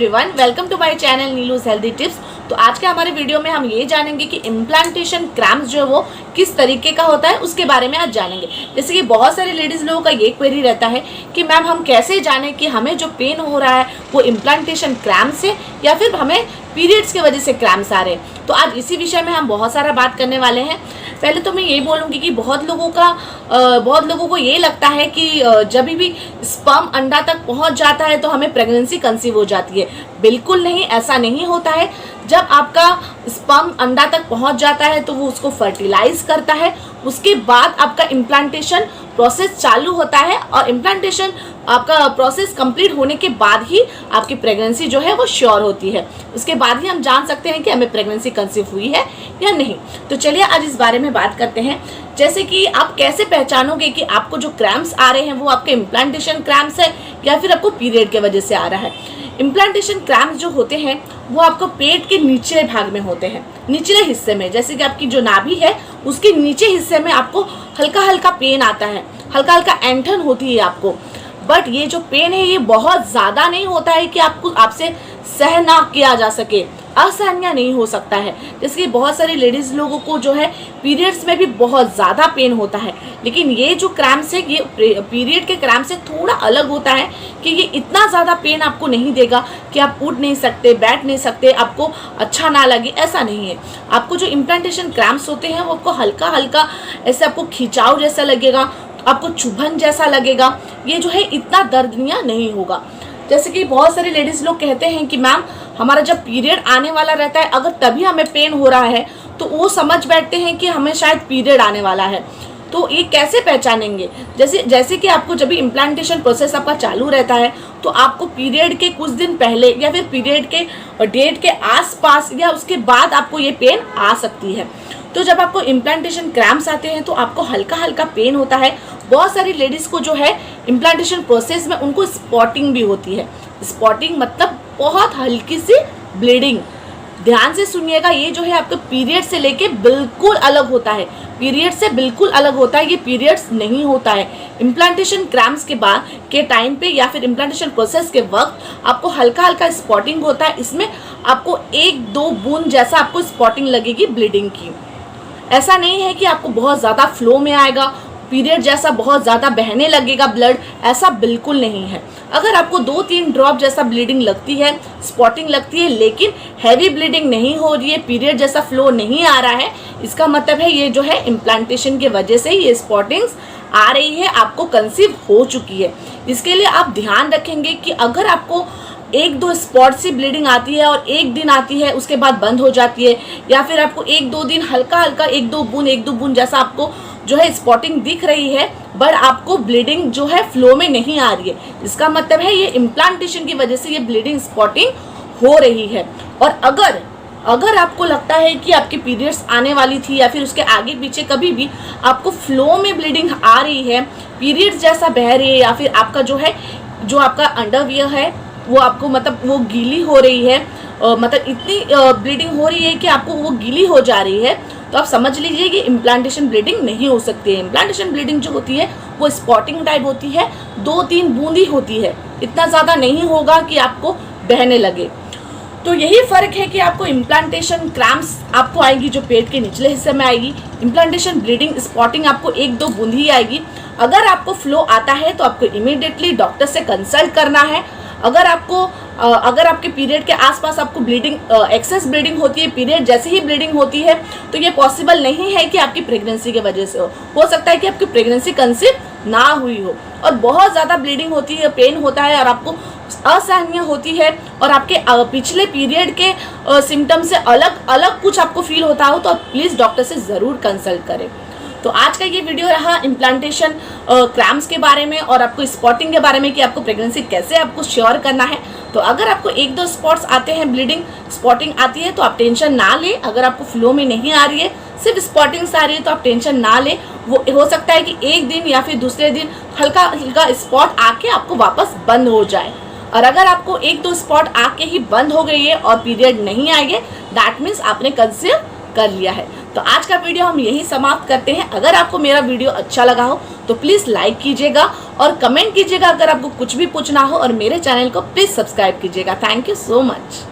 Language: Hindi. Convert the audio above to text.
Everyone, welcome to my channel Neelu's healthy tips. तो आज के हमारे वीडियो में हम ये जानेंगे कि इम्प्लांटेशन क्रैम्प्स जो है वो किस तरीके का होता है, उसके बारे में आज जानेंगे। जैसे कि बहुत सारे लेडीज़ लोगों का ये क्वेरी रहता है कि मैम हम कैसे जानें कि हमें जो पेन हो रहा है वो इम्प्लांटेशन क्रैम्प्स है या फिर हमें पीरियड्स की वजह से क्रैम्प्स आ रहे हैं। तो आज इसी विषय में हम बहुत सारा बात करने वाले हैं। पहले तो मैं ये बोलूँगी कि बहुत लोगों को ये लगता है कि जब भी स्पर्म अंडा तक पहुंच जाता है तो हमें प्रेगनेंसी कंसीव हो जाती है। बिल्कुल नहीं, ऐसा नहीं होता है। जब आपका स्पर्म अंडा तक पहुंच जाता है तो वो उसको फर्टिलाइज करता है, उसके बाद आपका इम्प्लांटेशन प्रोसेस चालू होता है और इम्प्लांटेशन आपका प्रोसेस कंप्लीट होने के बाद ही आपकी प्रेगनेंसी जो है वो श्योर होती है। उसके बाद ही हम जान सकते हैं कि हमें प्रेगनेंसी कंसीव हुई है या नहीं। तो चलिए आज इस बारे में बात करते हैं। जैसे कि आप कैसे पहचानोगे कि आपको जो क्रैम्प्स आ रहे हैं वो आपके इम्प्लांटेशन क्रैम्प्स है या फिर आपको पीरियड के वजह से आ रहा है। इम्प्लांटेशन क्रैम्प्स जो होते हैं वो आपको पेट के निचले भाग में होते हैं, निचले हिस्से में। जैसे कि आपकी जो नाभि है उसके नीचे हिस्से में आपको हल्का हल्का पेन आता है, हल्का हल्का ऐंठन होती है आपको। बट ये जो पेन है ये बहुत ज़्यादा नहीं होता है कि आपसे सह ना किया जा सके, असहनीय नहीं हो सकता है। जैसे कि बहुत सारी लेडीज़ लोगों को जो है पीरियड्स में भी बहुत ज़्यादा पेन होता है, लेकिन ये जो क्रैम्प्स है ये पीरियड के क्रैम्प से थोड़ा अलग होता है कि ये इतना ज़्यादा पेन आपको नहीं देगा कि आप उठ नहीं सकते, बैठ नहीं सकते, आपको अच्छा ना लगे, ऐसा नहीं है। आपको जो इम्प्लांटेशन क्रैम्प्स होते हैं वो आपको हल्का हल्का ऐसे आपको खिंचाव जैसा लगेगा, आपको चुभन जैसा लगेगा। ये जो है इतना दर्दनीय नहीं होगा। जैसे कि बहुत सारे लेडीज़ लोग कहते हैं कि मैम हमारा जब पीरियड आने वाला रहता है अगर तभी हमें पेन हो रहा है तो वो समझ बैठते हैं कि हमें शायद पीरियड आने वाला है। तो ये कैसे पहचानेंगे? जैसे कि आपको जब भी इम्प्लांटेशन प्रोसेस आपका चालू रहता है तो आपको पीरियड के कुछ दिन पहले या फिर पीरियड के डेट के आसपास या उसके बाद आपको ये पेन आ सकती है। तो जब आपको इम्प्लांटेशन क्रैम्प्स आते हैं तो आपको हल्का हल्का पेन होता है। बहुत सारी लेडीज़ को जो है इम्प्लांटेशन प्रोसेस में उनको स्पॉटिंग भी होती है। स्पॉटिंग मतलब बहुत हल्की सी ब्लीडिंग। ध्यान से सुनिएगा, ये जो है आपके पीरियड से लेके बिल्कुल अलग होता है, पीरियड से बिल्कुल अलग होता है। ये पीरियड्स नहीं होता है। इम्प्लांटेशन क्रैम्प्स के बाद के टाइम पे या फिर इम्प्लांटेशन प्रोसेस के वक्त आपको हल्का हल्का स्पॉटिंग होता है। इसमें आपको 1-2 बूंद जैसा आपको स्पॉटिंग लगेगी ब्लीडिंग की। ऐसा नहीं है कि आपको बहुत ज़्यादा फ्लो में आएगा, पीरियड जैसा बहुत ज़्यादा बहने लगेगा ब्लड, ऐसा बिल्कुल नहीं है। अगर आपको 2-3 ड्रॉप जैसा ब्लीडिंग लगती है, स्पॉटिंग लगती है, लेकिन हैवी ब्लीडिंग नहीं हो रही है, पीरियड जैसा फ्लो नहीं आ रहा है, इसका मतलब है ये जो है इम्प्लांटेशन की वजह से ये स्पॉटिंग्स आ रही है, आपको कंसीव हो चुकी है। इसके लिए आप ध्यान रखेंगे कि अगर आपको 1-2 स्पॉट से ब्लीडिंग आती है और एक दिन आती है उसके बाद बंद हो जाती है, या फिर आपको 1-2 दिन हल्का हल्का 1-2 बूंद जैसा आपको जो है स्पॉटिंग दिख रही है, बट आपको ब्लीडिंग जो है फ्लो में नहीं आ रही है, इसका मतलब है ये इम्प्लांटेशन की वजह से ये ब्लीडिंग स्पॉटिंग हो रही है। और अगर आपको लगता है कि आपकी पीरियड्स आने वाली थी या फिर उसके आगे पीछे कभी भी आपको फ्लो में ब्लीडिंग आ रही है, पीरियड्स जैसा बह रही है, या फिर आपका जो आपका अंडरवियर है वो आपको मतलब वो गीली हो रही है, मतलब इतनी ब्लीडिंग हो रही है कि आपको वो गीली हो जा रही है, तो आप समझ लीजिए कि इम्प्लांटेशन ब्लीडिंग नहीं हो सकती है। इम्प्लांटेशन ब्लीडिंग जो होती है वो स्पॉटिंग टाइप होती है, 2-3 बूंदी होती है, इतना ज़्यादा नहीं होगा कि आपको बहने लगे। तो यही फ़र्क है कि आपको इम्प्लांटेशन क्रैम्प्स आपको आएगी जो पेट के निचले हिस्से में आएगी, इम्प्लांटेशन ब्लीडिंग स्पॉटिंग आपको 1-2 बूंद ही आएगी। अगर आपको फ्लो आता है तो आपको इमीडिएटली डॉक्टर से कंसल्ट करना है। अगर आपके पीरियड के आसपास आपको ब्लीडिंग एक्सेस ब्लीडिंग होती है, पीरियड जैसे ही ब्लीडिंग होती है, तो ये पॉसिबल नहीं है कि आपकी प्रेगनेंसी की वजह से हो सकता है कि आपकी प्रेगनेंसी कंसीव ना हुई हो। और बहुत ज़्यादा ब्लीडिंग होती है, पेन होता है और आपको असहनीय होती है और आपके पिछले पीरियड के सिम्टम से अलग अलग कुछ आपको फील होता हो तो आप प्लीज़ डॉक्टर से ज़रूर कंसल्ट करें। तो आज का ये वीडियो रहा इम्प्लांटेशन क्रैम्प्स के बारे में और आपको स्पॉटिंग के बारे में कि आपको प्रेगनेंसी कैसे आपको श्योर करना है। तो अगर आपको 1-2 स्पॉट्स आते हैं, ब्लीडिंग स्पॉटिंग आती है, तो आप टेंशन ना लें। अगर आपको फ्लो में नहीं आ रही है, सिर्फ स्पॉटिंग्स आ रही है, तो आप टेंशन ना लें। वो हो सकता है कि एक दिन या फिर दूसरे दिन हल्का हल्का स्पॉट आके आपको वापस बंद हो जाए। और अगर आपको 1-2 स्पॉट आके ही बंद हो गई है और पीरियड नहीं आई है, दैट मीन्स आपने कंसीव कर लिया है। तो आज का वीडियो हम यहीं समाप्त करते हैं। अगर आपको मेरा वीडियो अच्छा लगा हो तो प्लीज़ लाइक कीजिएगा और कमेंट कीजिएगा अगर आपको कुछ भी पूछना हो, और मेरे चैनल को प्लीज़ सब्सक्राइब कीजिएगा। Thank you so much.